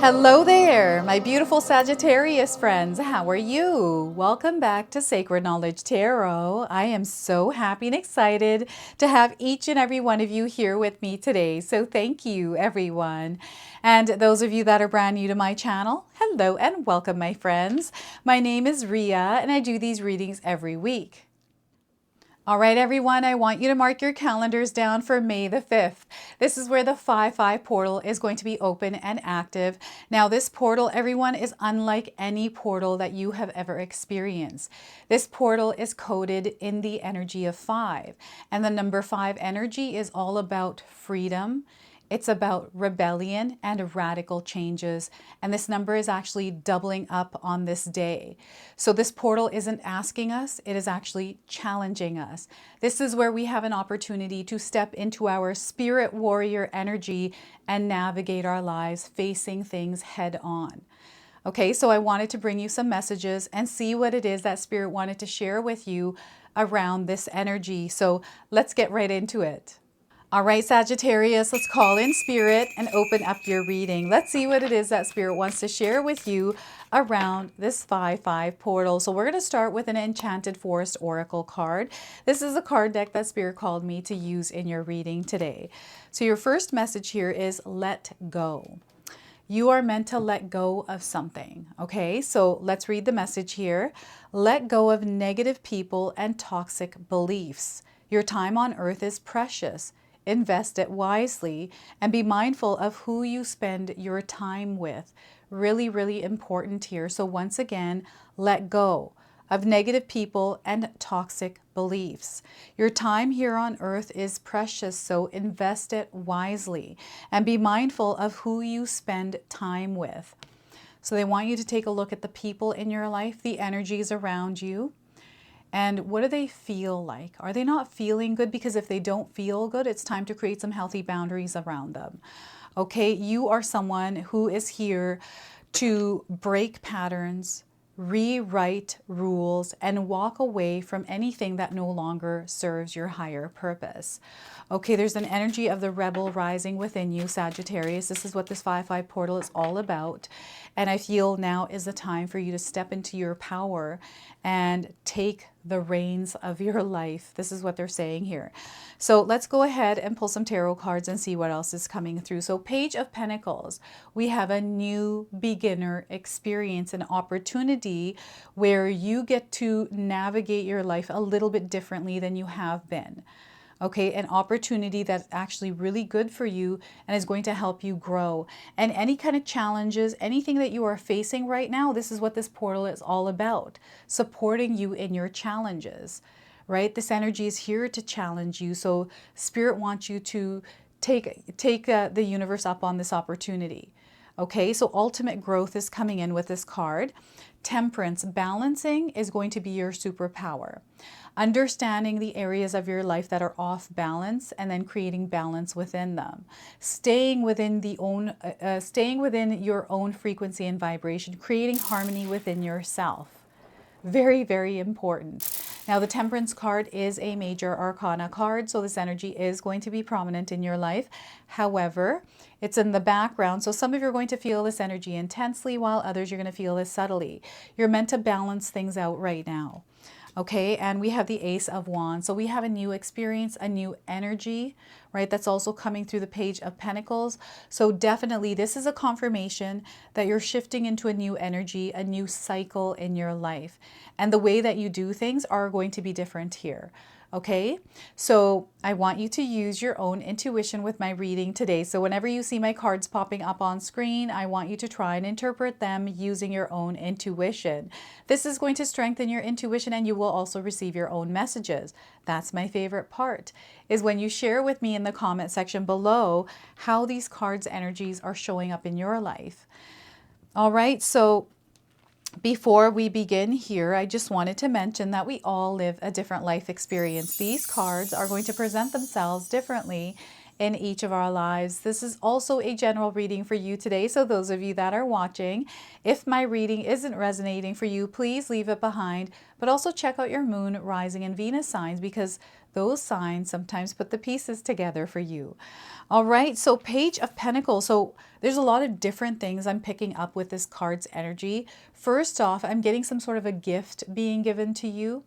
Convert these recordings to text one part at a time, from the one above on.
Hello there, my beautiful Sagittarius friends. How are you? Welcome back to Sacred Knowledge Tarot. I am so happy and excited to have each and every one of you here with me today. So thank you, everyone. And those of you that are brand new to my channel, hello and welcome, my friends. My name is Ria, and I do these readings every week. All right, everyone, I want you to mark your calendars down for May the 5th. This is where the 5-5 portal is going to be open and active. Now, this portal, everyone, is unlike any portal that you have ever experienced. This portal is coded in the energy of 5, and the number 5 energy is all about freedom. It's about rebellion and radical changes. And this number is actually doubling up on this day. So this portal isn't asking us, it is actually challenging us. This is where we have an opportunity to step into our spirit warrior energy and navigate our lives facing things head on. Okay, so I wanted to bring you some messages and see what it is that Spirit wanted to share with you around this energy. So let's get right into it. All right, Sagittarius, let's call in Spirit and open up your reading. Let's see what it is that Spirit wants to share with you around this 5-5 portal. So we're going to start with an Enchanted Forest Oracle card. This is a card deck that Spirit called me to use in your reading today. So your first message here is let go. You are meant to let go of something. Okay, so let's read the message here. Let go of negative people and toxic beliefs. Your time on earth is precious. Invest it wisely and be mindful of who you spend your time with. Really, really important here. So once again, let go of negative people and toxic beliefs. Your time here on earth is precious, so invest it wisely and be mindful of who you spend time with. So they want you to take a look at the people in your life, the energies around you. And what do they feel like? Are they not feeling good? Because if they don't feel good, it's time to create some healthy boundaries around them. Okay, you are someone who is here to break patterns, rewrite rules, and walk away from anything that no longer serves your higher purpose. Okay, there's an energy of the rebel rising within you, Sagittarius. This is what this 5-5 portal is all about. And I feel now is the time for you to step into your power and take the reins of your life. This is what they're saying here. So let's go ahead and pull some tarot cards and see what else is coming through. So Page of Pentacles, we have a new beginner experience, an opportunity where you get to navigate your life a little bit differently than you have been. Okay, an opportunity that's actually really good for you and is going to help you grow. And any kind of challenges, anything that you are facing right now, this is what this portal is all about, supporting you in your challenges, right? This energy is here to challenge you. So Spirit wants you to take the universe up on this opportunity. Okay, so ultimate growth is coming in with this card. Temperance, balancing is going to be your superpower. Understanding the areas of your life that are off balance and then creating balance within them. Staying within your own frequency and vibration, creating harmony within yourself. Very, very important. Now, the Temperance card is a major arcana card, so this energy is going to be prominent in your life. However, it's in the background, so some of you are going to feel this energy intensely, while others you're going to feel this subtly. You're meant to balance things out right now. Okay, and we have the Ace of Wands. So we have a new experience, a new energy, right? That's also coming through the Page of Pentacles. So definitely this is a confirmation that you're shifting into a new energy, a new cycle in your life. And the way that you do things are going to be different here. Okay, so I want you to use your own intuition with my reading today. So whenever you see my cards popping up on screen, I want you to try and interpret them using your own intuition. This is going to strengthen your intuition, and you will also receive your own messages. That's my favorite part, is when you share with me in the comment section below how these cards' energies are showing up in your life. All right, so before we begin here, I just wanted to mention that we all live a different life experience. These cards are going to present themselves differently in each of our lives. This is also a general reading for you today. So those of you that are watching, if my reading isn't resonating for you, please leave it behind. But also check out your moon, rising, and Venus signs, because those signs sometimes put the pieces together for you. All right, so Page of Pentacles. So there's a lot of different things I'm picking up with this card's energy. First off, I'm getting some sort of a gift being given to you.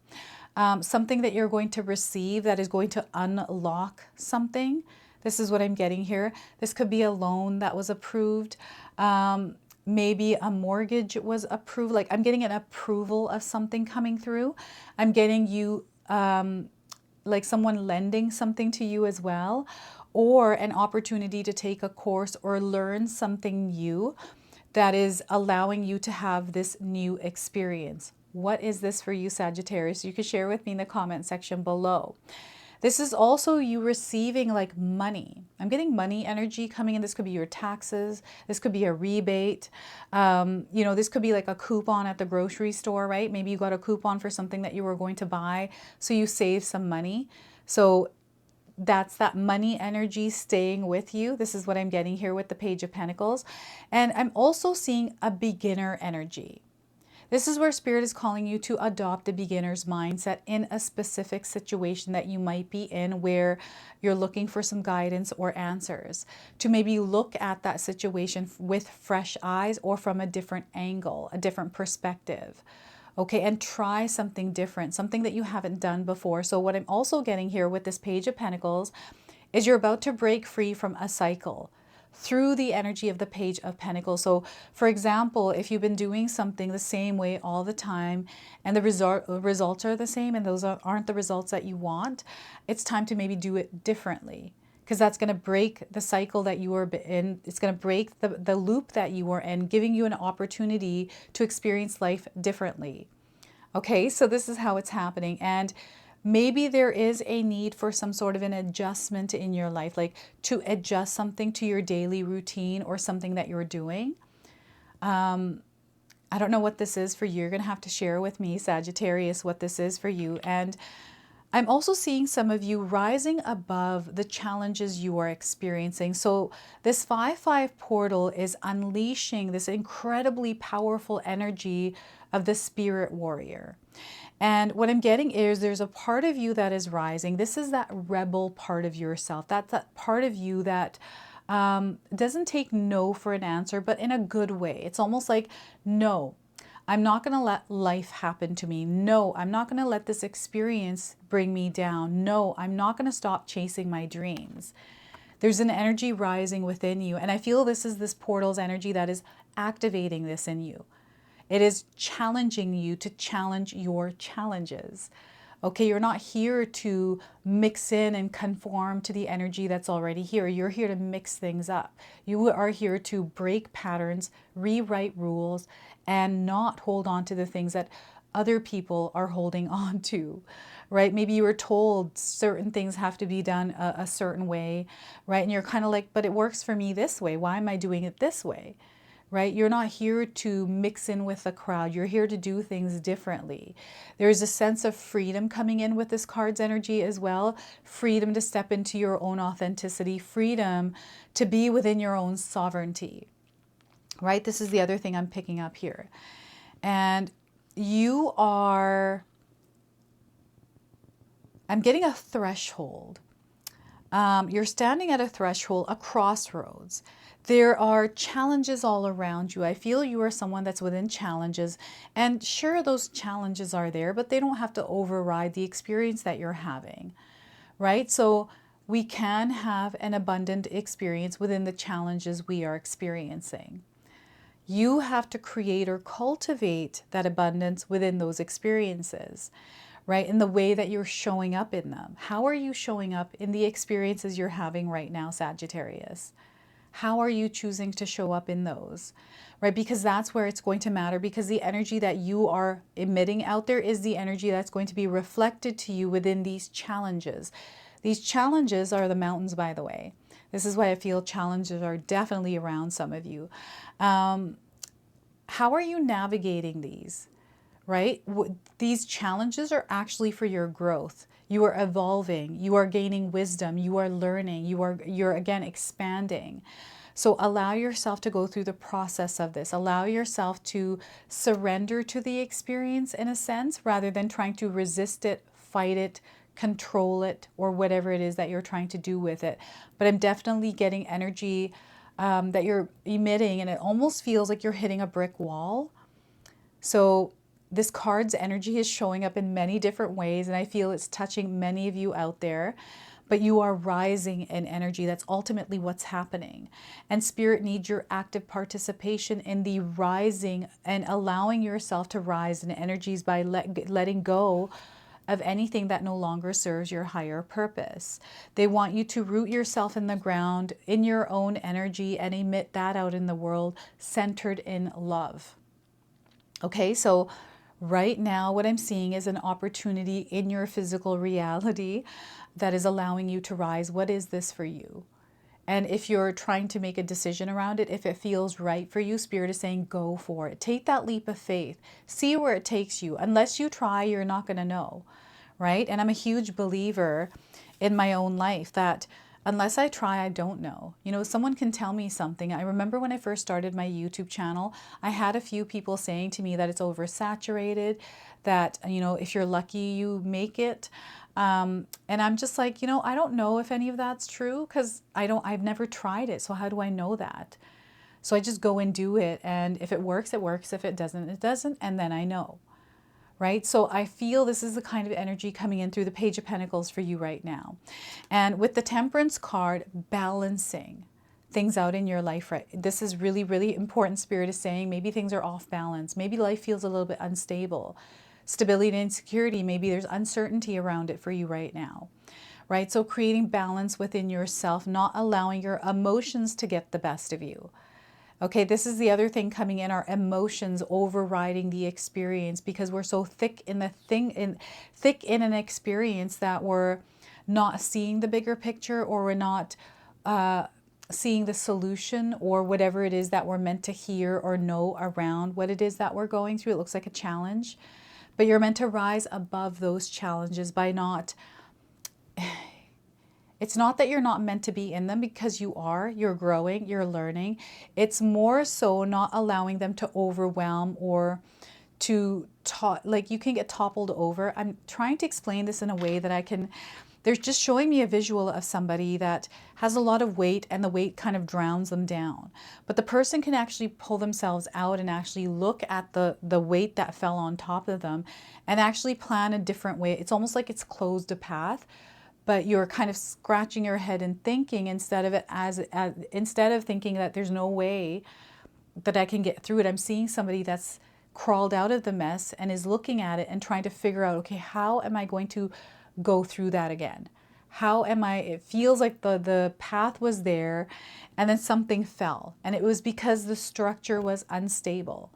Something that you're going to receive that is going to unlock something. This is what I'm getting here. This could be a loan that was approved. Maybe a mortgage was approved. Like I'm getting an approval of something coming through. I'm getting you, like someone lending something to you as well, or an opportunity to take a course or learn something new that is allowing you to have this new experience. What is this for you, Sagittarius? You can share with me in the comment section below. This is also you receiving like money. I'm getting money energy coming in. This could be your taxes. This could be a rebate. You know, this could be like a coupon at the grocery store, right? Maybe you got a coupon for something that you were going to buy, so you save some money. So that's that money energy staying with you. This is what I'm getting here with the Page of Pentacles. And I'm also seeing a beginner energy. This is where Spirit is calling you to adopt a beginner's mindset in a specific situation that you might be in where you're looking for some guidance or answers. To maybe look at that situation with fresh eyes or from a different angle, a different perspective. Okay, and try something different, something that you haven't done before. So what I'm also getting here with this Page of Pentacles is you're about to break free from a cycle through the energy of the Page of Pentacles. So for example, if you've been doing something the same way all the time and the results are the same and those aren't the results that you want, it's time to maybe do it differently, because that's going to break the cycle that you were in. It's going to break the loop that you were in, giving you an opportunity to experience life differently. Okay, so this is how it's happening. And maybe there is a need for some sort of an adjustment in your life, like to adjust something to your daily routine or something that you're doing. I don't know what this is for you. You're going to have to share with me, Sagittarius, what this is for you. And I'm also seeing some of you rising above the challenges you are experiencing. So this 5-5 portal is unleashing this incredibly powerful energy of the spirit warrior. And what I'm getting is there's a part of you that is rising. This is that rebel part of yourself. That's that part of you that doesn't take no for an answer, but in a good way. It's almost like, no, I'm not going to let life happen to me. No, I'm not going to let this experience bring me down. No, I'm not going to stop chasing my dreams. There's an energy rising within you. And I feel this is this portal's energy that is activating this in you. It is challenging you to challenge your challenges. Okay, you're not here to mix in and conform to the energy that's already here. You're here to mix things up. You are here to break patterns, rewrite rules, and not hold on to the things that other people are holding on to, right? Maybe you were told certain things have to be done a certain way, right? And you're kind of like, but it works for me this way. Why am I doing it this way? Right? You're not here to mix in with the crowd. You're here to do things differently. There's a sense of freedom coming in with this card's energy as well. Freedom to step into your own authenticity. Freedom to be within your own sovereignty. Right? This is the other thing I'm picking up here. And you are, I'm getting a threshold. You're standing at a threshold, a crossroads. There are challenges all around you. I feel you are someone that's within challenges. And sure, those challenges are there, but they don't have to override the experience that you're having, right? So we can have an abundant experience within the challenges we are experiencing. You have to create or cultivate that abundance within those experiences, right? In the way that you're showing up in them. How are you showing up in the experiences you're having right now, Sagittarius? How are you choosing to show up in those, right? Because that's where it's going to matter, because the energy that you are emitting out there is the energy that's going to be reflected to you within these challenges. These challenges are the mountains, by the way. This is why I feel challenges are definitely around some of you. How are you navigating these, right? These challenges are actually for your growth. You are evolving, you are gaining wisdom, you are learning, you're again expanding. So allow yourself to go through the process of this. Allow yourself to surrender to the experience in a sense, rather than trying to resist it, fight it, control it, or whatever it is that you're trying to do with it. But I'm definitely getting energy that you're emitting, and it almost feels like you're hitting a brick wall. So this card's energy is showing up in many different ways, and I feel it's touching many of you out there. But you are rising in energy. That's ultimately what's happening. And Spirit needs your active participation in the rising and allowing yourself to rise in energies by letting go of anything that no longer serves your higher purpose. They want you to root yourself in the ground in your own energy and emit that out in the world, centered in love. Okay, so right now what I'm seeing is an opportunity in your physical reality that is allowing you to rise. What is this for you? And if you're trying to make a decision around it, if it feels right for you, Spirit is saying go for it. Take that leap of faith. See where it takes you. Unless you try, you're not going to know, right? And I'm a huge believer in my own life that unless I try, I don't know. You know, someone can tell me something. I remember when I first started my YouTube channel, I had a few people saying to me that it's oversaturated, that, you know, if you're lucky, you make it. And I'm just like, you know, I don't know if any of that's true because I've never tried it. So how do I know that? So I just go and do it. And if it works, it works. If it doesn't, it doesn't. And then I know. Right? So I feel this is the kind of energy coming in through the Page of Pentacles for you right now. And with the Temperance card, balancing things out in your life, right? This is really, really important. Spirit is saying maybe things are off balance. Maybe life feels a little bit unstable. Stability and security, maybe there's uncertainty around it for you right now. Right? So creating balance within yourself, not allowing your emotions to get the best of you. Okay, this is the other thing coming in, our emotions overriding the experience, because we're so thick in an experience that we're not seeing the bigger picture, or we're not seeing the solution, or whatever it is that we're meant to hear or know around what it is that we're going through. It looks like a challenge, but you're meant to rise above those challenges by not... It's not that you're not meant to be in them, because you are. You're growing, you're learning. It's more so not allowing them to overwhelm or to like you can get toppled over. I'm trying to explain this in a way that I can... They're just showing me a visual of somebody that has a lot of weight, and the weight kind of drowns them down. But the person can actually pull themselves out and actually look at the weight that fell on top of them and actually plan a different way. It's almost like it's closed a path, but you're kind of scratching your head and thinking, instead of it instead of thinking that there's no way that I can get through it, I'm seeing somebody that's crawled out of the mess and is looking at it and trying to figure out, okay, how am I going to go through that again? How am I... It feels like the path was there and then something fell, and it was because the structure was unstable.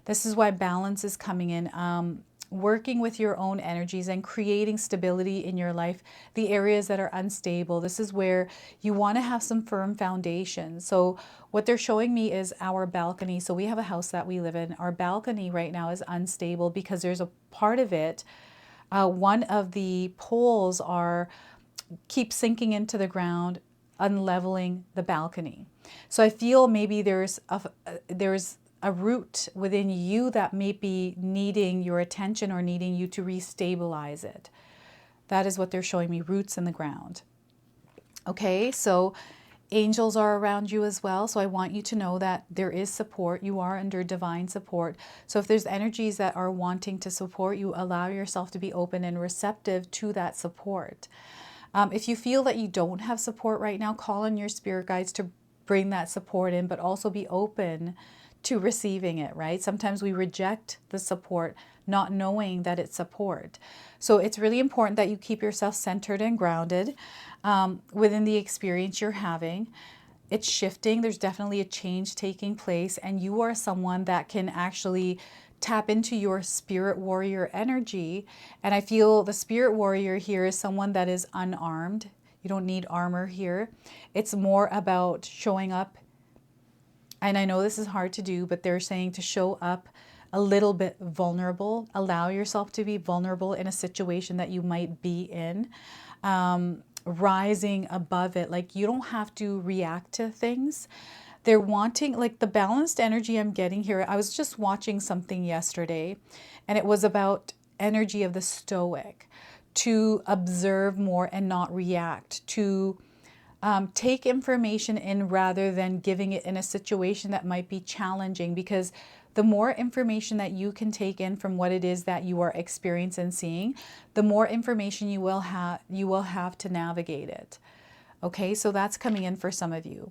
This is why balance is coming in. Working with your own energies and creating stability in your life, the areas that are unstable. This is where you want to have some firm foundation. So what they're showing me is our balcony. So we have a house that we live in. Our balcony right now is unstable because there's a part of it, one of the poles keep sinking into the ground, unleveling the balcony. So I feel maybe there's a root within you that may be needing your attention or needing you to restabilize it. That is what they're showing me, roots in the ground. Okay, so angels are around you as well. So I want you to know that there is support. You are under divine support. So if there's energies that are wanting to support you, allow yourself to be open and receptive to that support. If you feel that you don't have support right now, call on your spirit guides to bring that support in, but also be open to receiving it, right? Sometimes we reject the support, not knowing that it's support. So it's really important that you keep yourself centered and grounded within the experience you're having. It's shifting. There's definitely a change taking place, and you are someone that can actually tap into your spirit warrior energy. And I feel the spirit warrior here is someone that is unarmed. You don't need armor here. It's more about showing up. And I know this is hard to do, but they're saying to show up a little bit vulnerable. Allow yourself to be vulnerable in a situation that you might be in. Rising above it. Like, you don't have to react to things. They're wanting, like, the balanced energy I'm getting here. I was just watching something yesterday, and it was about energy of the Stoic. to observe more and not react, to take information in rather than giving it in a situation that might be challenging, because the more information that you can take in from what it is that you are experiencing and seeing, the more information you will have to navigate it. Okay, so that's coming in for some of you.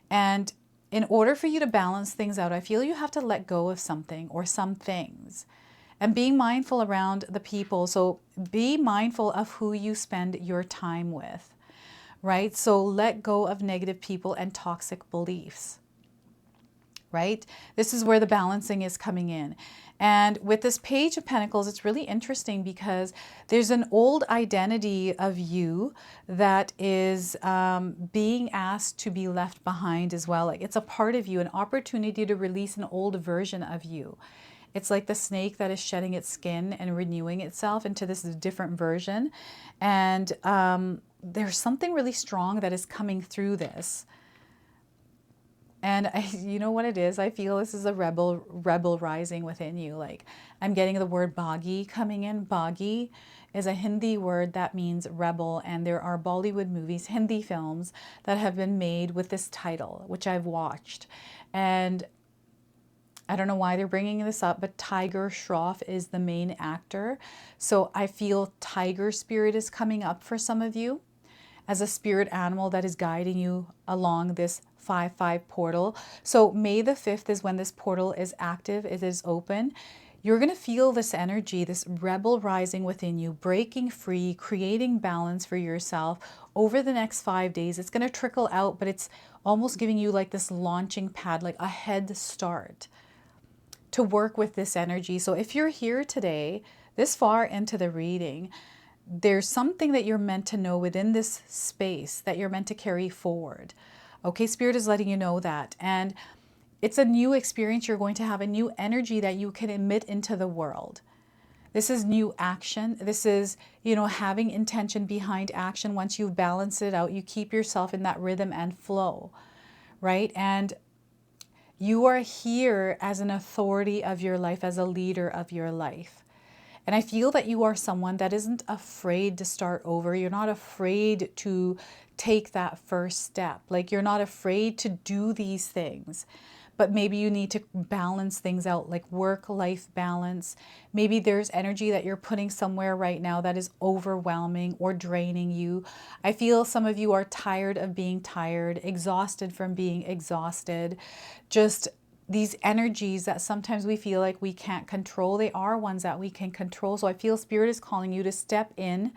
And in order for you to balance things out, I feel you have to let go of something or some things. And being mindful around the people. So be mindful of who you spend your time with, right? So let go of negative people and toxic beliefs, right? This is where the balancing is coming in. And with this Page of Pentacles, it's really interesting because there's an old identity of you that is being asked to be left behind as well. Like it's a part of you, an opportunity to release an old version of you. It's like the snake that is shedding its skin and renewing itself into this different version. And there's something really strong that is coming through this. And you know what it is? I feel this is a rebel rising within you. Like I'm getting the word Bagi coming in. Bagi is a Hindi word that means rebel. And there are Bollywood movies, Hindi films that have been made with this title, which I've watched. And I don't know why they're bringing this up, but Tiger Shroff is the main actor. So I feel tiger spirit is coming up for some of you as a spirit animal that is guiding you along this 5/5 portal. So May the 5th is when this portal is active, it is open. You're going to feel this energy, this rebel rising within you, breaking free, creating balance for yourself over the next 5 days. It's going to trickle out, but it's almost giving you like this launching pad, like a head start to work with this energy. So if you're here today, this far into the reading, there's something that you're meant to know within this space that you're meant to carry forward. Okay, Spirit is letting you know that. And it's a new experience you're going to have, a new energy that you can emit into the world. This is new action. This is, you know, having intention behind action. Once you've balanced it out, you keep yourself in that rhythm and flow, right? And you are here as an authority of your life, as a leader of your life. And I feel that you are someone that isn't afraid to start over. You're not afraid to take that first step. Like you're not afraid to do these things. But maybe you need to balance things out, like work-life balance. Maybe there's energy that you're putting somewhere right now that is overwhelming or draining you. I feel some of you are tired of being tired, exhausted from being exhausted. Just these energies that sometimes we feel like we can't control, they are ones that we can control. So I feel Spirit is calling you to step in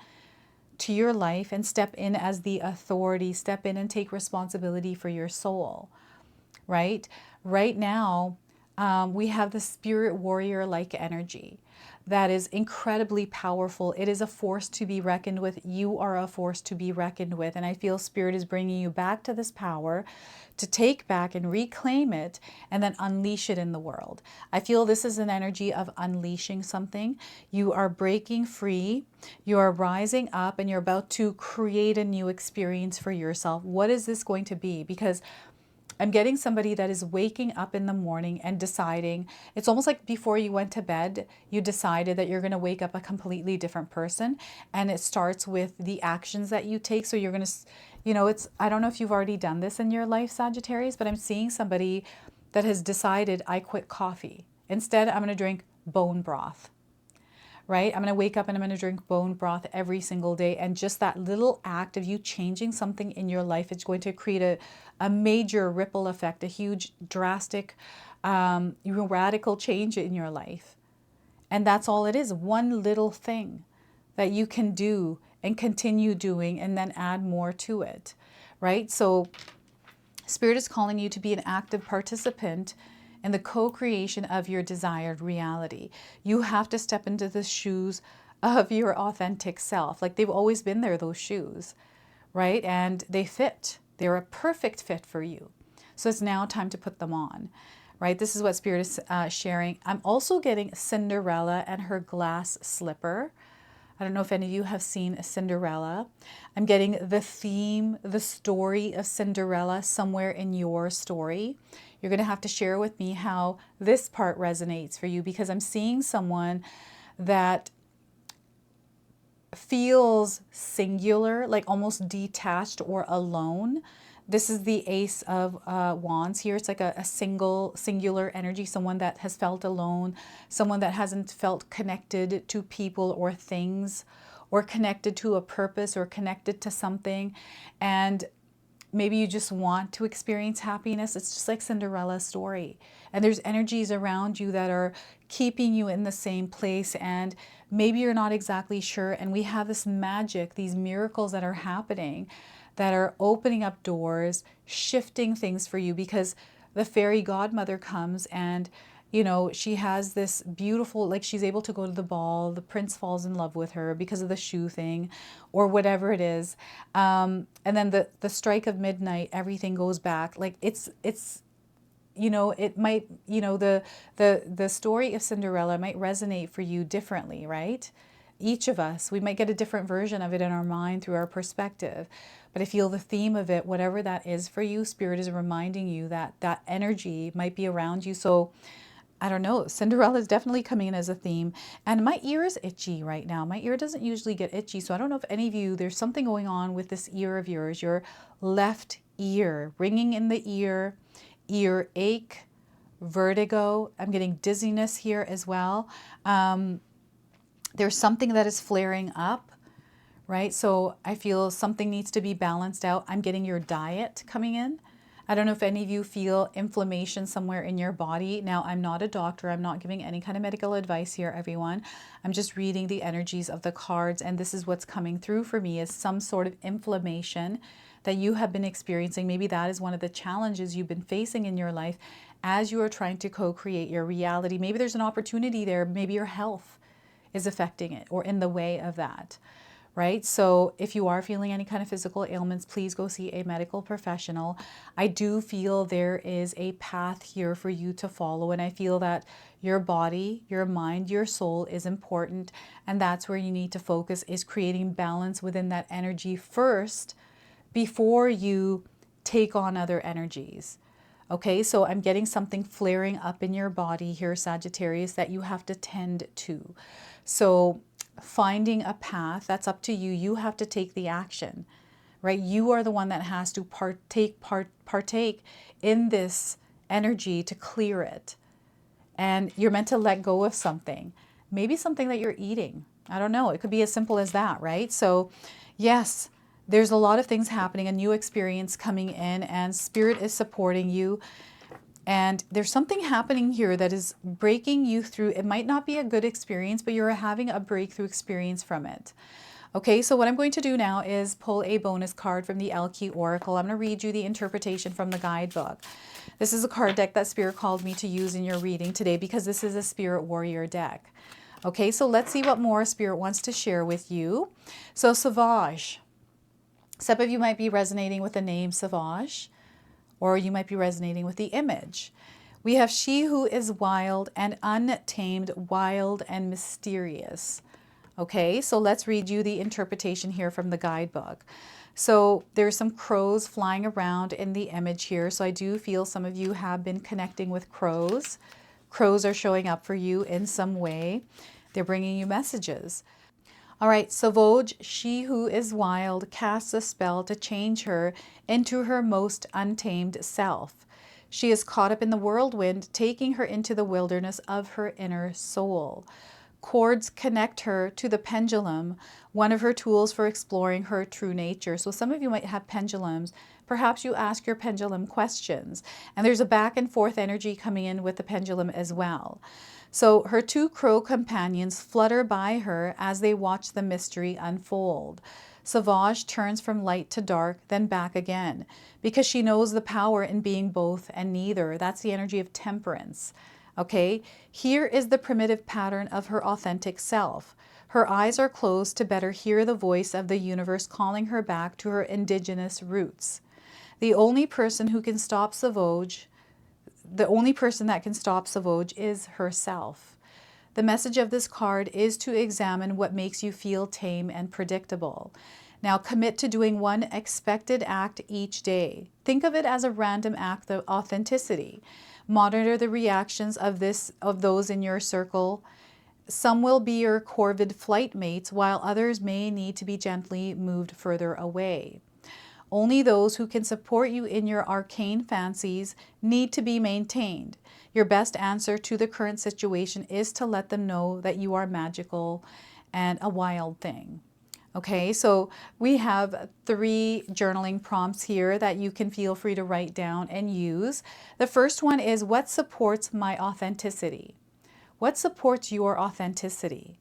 to your life and step in as the authority, step in and take responsibility for your soul, right? Right now, we have the spirit warrior-like energy that is incredibly powerful. It is a force to be reckoned with. You are a force to be reckoned with. And I feel Spirit is bringing you back to this power to take back and reclaim it and then unleash it in the world. I feel this is an energy of unleashing something. You are breaking free. You are rising up and you're about to create a new experience for yourself. What is this going to be? Because I'm getting somebody that is waking up in the morning and deciding, it's almost like before you went to bed, you decided that you're going to wake up a completely different person. And it starts with the actions that you take. So you're going to, you know, I don't know if you've already done this in your life, Sagittarius, but I'm seeing somebody that has decided, I quit coffee. Instead, I'm going to drink bone broth. Right? I'm going to wake up and I'm going to drink bone broth every single day. And just that little act of you changing something in your life, it's going to create a major ripple effect, a huge, drastic, radical change in your life. And that's all it is. One little thing that you can do and continue doing and then add more to it. Right? So Spirit is calling you to be an active participant in the co-creation of your desired reality. You have to step into the shoes of your authentic self. Like they've always been there, those shoes, right? And they fit. They're a perfect fit for you. So it's now time to put them on, right? This is what Spirit is sharing. I'm also getting Cinderella and her glass slipper. I don't know if any of you have seen Cinderella. I'm getting the theme, the story of Cinderella somewhere in your story. You're going to have to share with me how this part resonates for you, because I'm seeing someone that feels singular, like almost detached or alone. This is the Ace of Wands here. It's like a singular energy, someone that has felt alone, someone that hasn't felt connected to people or things, or connected to a purpose, or connected to something. And maybe you just want to experience happiness. It's just like Cinderella's story. And there's energies around you that are keeping you in the same place. And maybe you're not exactly sure. And we have this magic, these miracles that are happening, that are opening up doors, shifting things for you, because the fairy godmother comes and, you know, she has this beautiful, like she's able to go to the ball, the prince falls in love with her because of the shoe thing or whatever it is. And then the strike of midnight, everything goes back. Like it's, you know, it might, you know, the story of Cinderella might resonate for you differently, right? Each of us, we might get a different version of it in our mind through our perspective. But I feel the theme of it, whatever that is for you, Spirit is reminding you that that energy might be around you. So I don't know, Cinderella is definitely coming in as a theme. And my ear is itchy right now. My ear doesn't usually get itchy. So I don't know if any of you, there's something going on with this ear of yours, your left ear, ringing in the ear ache, vertigo. I'm getting dizziness here as well. There's something that is flaring up, right? So I feel something needs to be balanced out. I'm getting your diet coming in. I don't know if any of you feel inflammation somewhere in your body. Now, I'm not a doctor. I'm not giving any kind of medical advice here, everyone. I'm just reading the energies of the cards, and this is what's coming through for me is some sort of inflammation that you have been experiencing. Maybe that is one of the challenges you've been facing in your life as you are trying to co-create your reality. Maybe there's an opportunity there. Maybe your health is affecting it or in the way of that. Right? So if you are feeling any kind of physical ailments, please go see a medical professional. I do feel there is a path here for you to follow. And I feel that your body, your mind, your soul is important. And that's where you need to focus, is creating balance within that energy first before you take on other energies. Okay, so I'm getting something flaring up in your body here, Sagittarius, that you have to tend to. So finding a path, that's up to you. You have to take the action, right? You are the one that has to partake in this energy to clear it. And you're meant to let go of something, maybe something that you're eating. I don't know. It could be as simple as that, right? So yes, there's a lot of things happening, a new experience coming in, and Spirit is supporting you. And there's something happening here that is breaking you through. It might not be a good experience, but you're having a breakthrough experience from it. Okay, so what I'm going to do now is pull a bonus card from the LQ Oracle. I'm going to read you the interpretation from the guidebook. This is a card deck that Spirit called me to use in your reading today because this is a Spirit Warrior deck. Okay, so let's see what more Spirit wants to share with you. So Sauvage. Some of you might be resonating with the name Sauvage, or you might be resonating with the image. We have she who is wild and untamed, wild and mysterious. Okay, so let's read you the interpretation here from the guidebook. So there's some crows flying around in the image here. So I do feel some of you have been connecting with crows. Crows are showing up for you in some way. They're bringing you messages. All right, Sauvage, she who is wild, casts a spell to change her into her most untamed self. She is caught up in the whirlwind, taking her into the wilderness of her inner soul. Cords connect her to the pendulum, one of her tools for exploring her true nature. So some of you might have pendulums. Perhaps you ask your pendulum questions, and there's a back and forth energy coming in with the pendulum as well. So her two crow companions flutter by her as they watch the mystery unfold. Sauvage turns from light to dark, then back again, because she knows the power in being both and neither. That's the energy of temperance. Okay, here is the primitive pattern of her authentic self. Her eyes are closed to better hear the voice of the universe calling her back to her indigenous roots. The only person who can stop Sauvage The only person that can stop Sauvage is herself. The message of this card is to examine what makes you feel tame and predictable. Now commit to doing one expected act each day. Think of it as a random act of authenticity. Monitor the reactions of those in your circle. Some will be your corvid flight mates, while others may need to be gently moved further away. Only those who can support you in your arcane fancies need to be maintained. Your best answer to the current situation is to let them know that you are magical and a wild thing. Okay, so we have 3 journaling prompts here that you can feel free to write down and use. The first one is, what supports my authenticity? What supports your authenticity?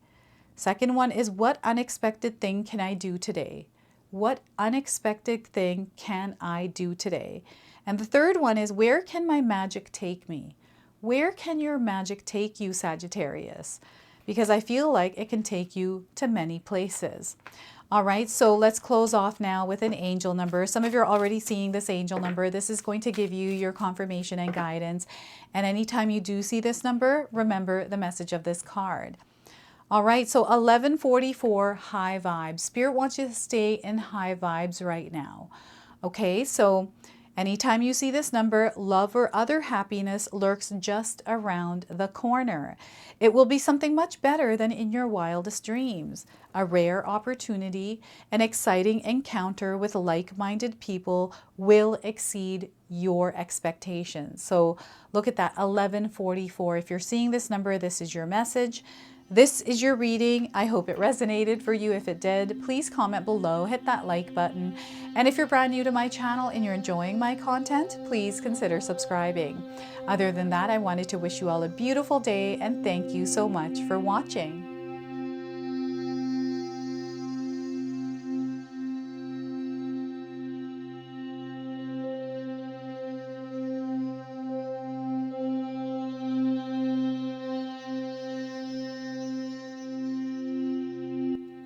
Second one is, what unexpected thing can I do today? What unexpected thing can I do today? And the third one is, where can my magic take me? Where can your magic take you, Sagittarius? Because I feel like it can take you to many places. All right, so let's close off now with an angel number. Some of you are already seeing this angel number. This is going to give you your confirmation and guidance. And anytime you do see this number, remember the message of this card. All right, so 1144, high vibes. Spirit wants you to stay in high vibes right now. Okay, so anytime you see this number, love or other happiness lurks just around the corner. It will be something much better than in your wildest dreams. A rare opportunity, an exciting encounter with like-minded people will exceed your expectations. So look at that, 1144. If you're seeing this number, this is your message. This is your reading. I hope it resonated for you. If it did, please comment below, hit that like button. And if you're brand new to my channel and you're enjoying my content, please consider subscribing. Other than that, I wanted to wish you all a beautiful day and thank you so much for watching.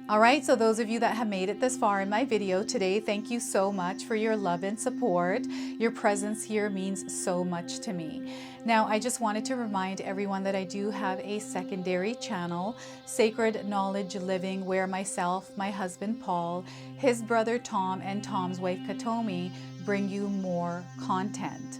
All right, so those of you that have made it this far in my video today, thank you so much for your love and support. Your presence here means so much to me. Now, I just wanted to remind everyone that I do have a secondary channel, Sacred Knowledge Living, where myself, my husband Paul, his brother Tom, and Tom's wife Katomi bring you more content.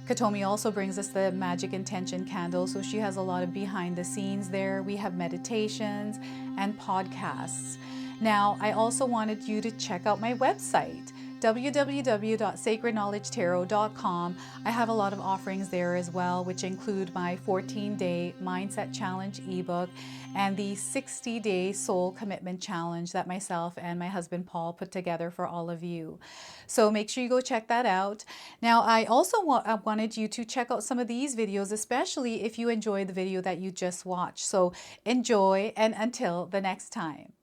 Katomi also brings us the Magic Intention candle, so she has a lot of behind the scenes there. We have meditations and podcasts. Now, I also wanted you to check out my website, www.sacredknowledgetarot.com. I have a lot of offerings there as well, which include my 14-day Mindset Challenge ebook and the 60-day Soul Commitment Challenge that myself and my husband Paul put together for all of you. So make sure you go check that out. Now, I also wanted you to check out some of these videos, especially if you enjoyed the video that you just watched. So enjoy, and until the next time.